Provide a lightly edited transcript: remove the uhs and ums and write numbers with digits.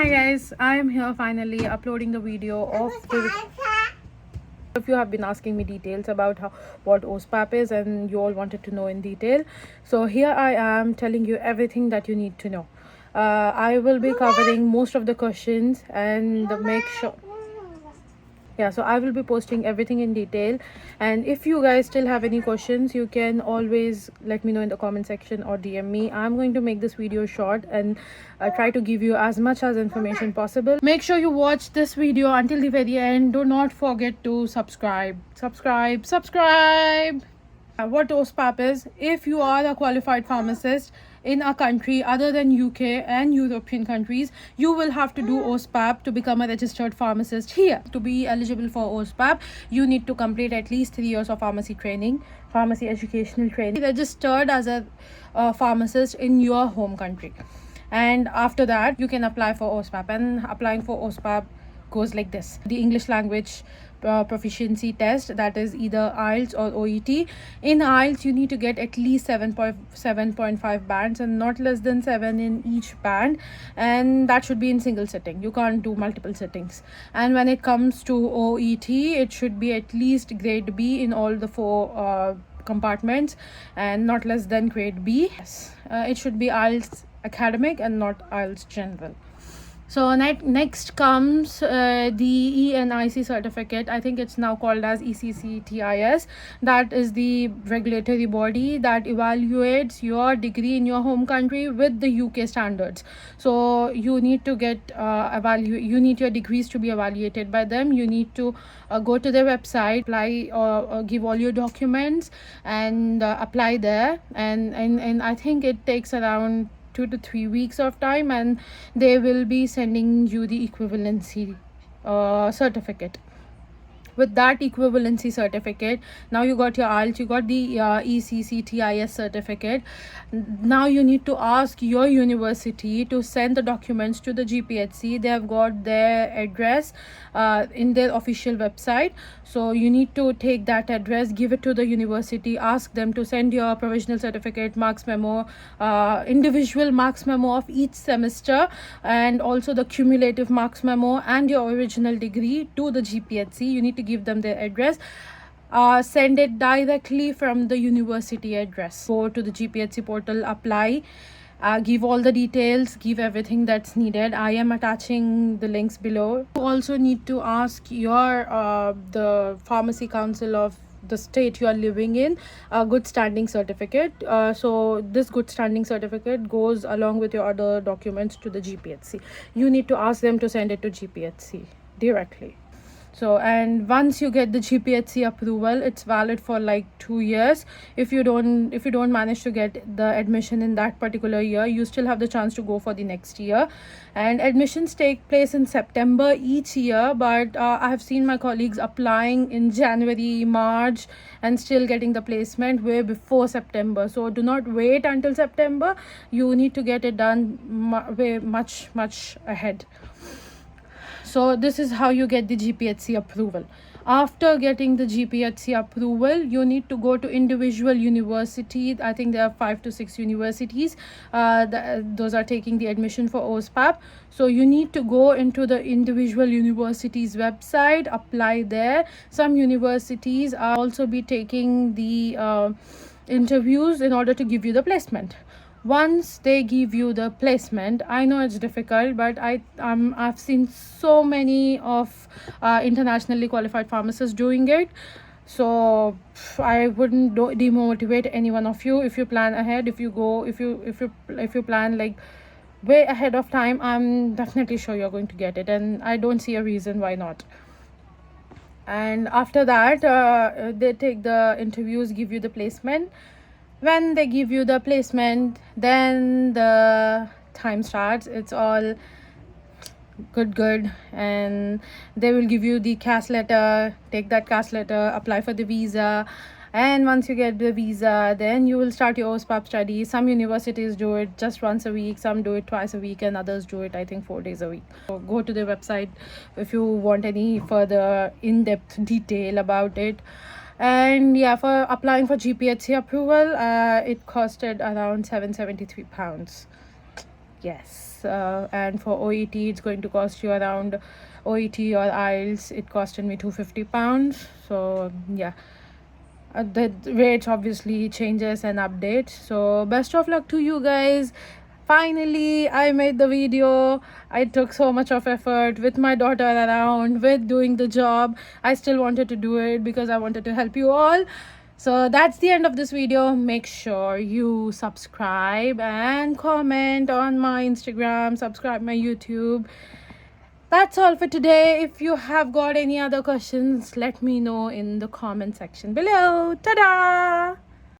Hi guys, I am here finally uploading the video of the. If you have been asking me details about what OSPAP is and you all wanted to know in detail, so here I am telling you everything that you need to know. I will be covering most of the questions and make sure. Yeah, so I will be posting everything in detail, and if you guys still have any questions, you can always let me know in the comment section or DM me. I'm going to make this video short and try to give you as much as information possible. Make sure you watch this video until the very end. Do not forget to subscribe. What OSPAP is: if you are a qualified pharmacist in a country other than UK and European countries, you will have to do OSPAP to become a registered pharmacist here. To be eligible for OSPAP, you need to complete at least 3 years of pharmacy training, pharmacy educational training, registered as a pharmacist in your home country, and after that you can apply for OSPAP. And applying for OSPAP goes like this: the English language proficiency test, that is either IELTS or OET. In IELTS, you need to get at least 7.5 bands and not less than 7 in each band, and that should be in single sitting. You can't do multiple sittings. And when it comes to OET, it should be at least grade B in all the 4 compartments and not less than grade B. Yes. It should be IELTS academic and not IELTS general. So next comes the ENIC certificate. I think it's now called as ECCTIS. That is the regulatory body that evaluates your degree in your home country with the UK standards. So you need to get you need your degrees to be evaluated by them. You need to go to their website, apply or give all your documents and apply there. And I think it takes around 2 to 3 weeks of time, and they will be sending you the equivalency certificate. With that equivalency certificate, now you got your IELTS, you got the ECCTIS certificate. Now you need to ask your university to send the documents to the GPHC. They have got their address in their official website. So you need to take that address, give it to the university, ask them to send your provisional certificate, marks memo, individual marks memo of each semester, and also the cumulative marks memo and your original degree to the GPHC. You need to give them their address. Send it directly from the university address. Go to the GPHC portal, apply, give all the details, give everything that's needed. I am attaching the links below. You also need to ask your the pharmacy council of the state you are living in a good standing certificate. So this good standing certificate goes along with your other documents to the GPHC. You need to ask them to send it to GPHC directly. So, and once you get the GPHC approval, it's valid for like 2 years. If you don't manage to get the admission in that particular year, you still have the chance to go for the next year. And admissions take place in September each year, but I have seen my colleagues applying in January, March, and still getting the placement way before September. So do not wait until September. You need to get it done way much ahead. So this is how you get the GPHC approval. After getting the GPHC approval, you need to go to individual universities. I think there are 5 to 6 universities. Those are taking the admission for OSPAP. So you need to go into the individual universities website, apply there. Some universities are also be taking the interviews in order to give you the placement. Once they give you the placement, I know it's difficult, but I've seen so many of internationally qualified pharmacists doing it. So I wouldn't demotivate any one of you. If you plan ahead, if you plan like way ahead of time, I'm definitely sure you're going to get it, and I don't see a reason why not. And after that, they take the interviews, give you the placement. When they give you the placement, then the time starts. It's all good, and they will give you the CAS letter. Take that CAS letter, apply for the visa, and once you get the visa, then you will start your OSPAP study. Some universities do it just once a week, some do it twice a week, and others do it, I think, 4 days a week. So go to their website if you want any further in-depth detail about it. And yeah, for applying for GPHC approval, it costed around £773. Yes, and for OET, it's going to cost you around OET or IELTS. It costed me £250. So yeah, the rates obviously changes and updates. So best of luck to you guys. Finally, I made the video. I took so much of effort with my daughter around, with doing the job. I still wanted to do it because I wanted to help you all. So that's the end of this video. Make sure you subscribe and comment on my Instagram, subscribe my YouTube. That's all for today. If you have got any other questions, let me know in the comment section below. Ta-da!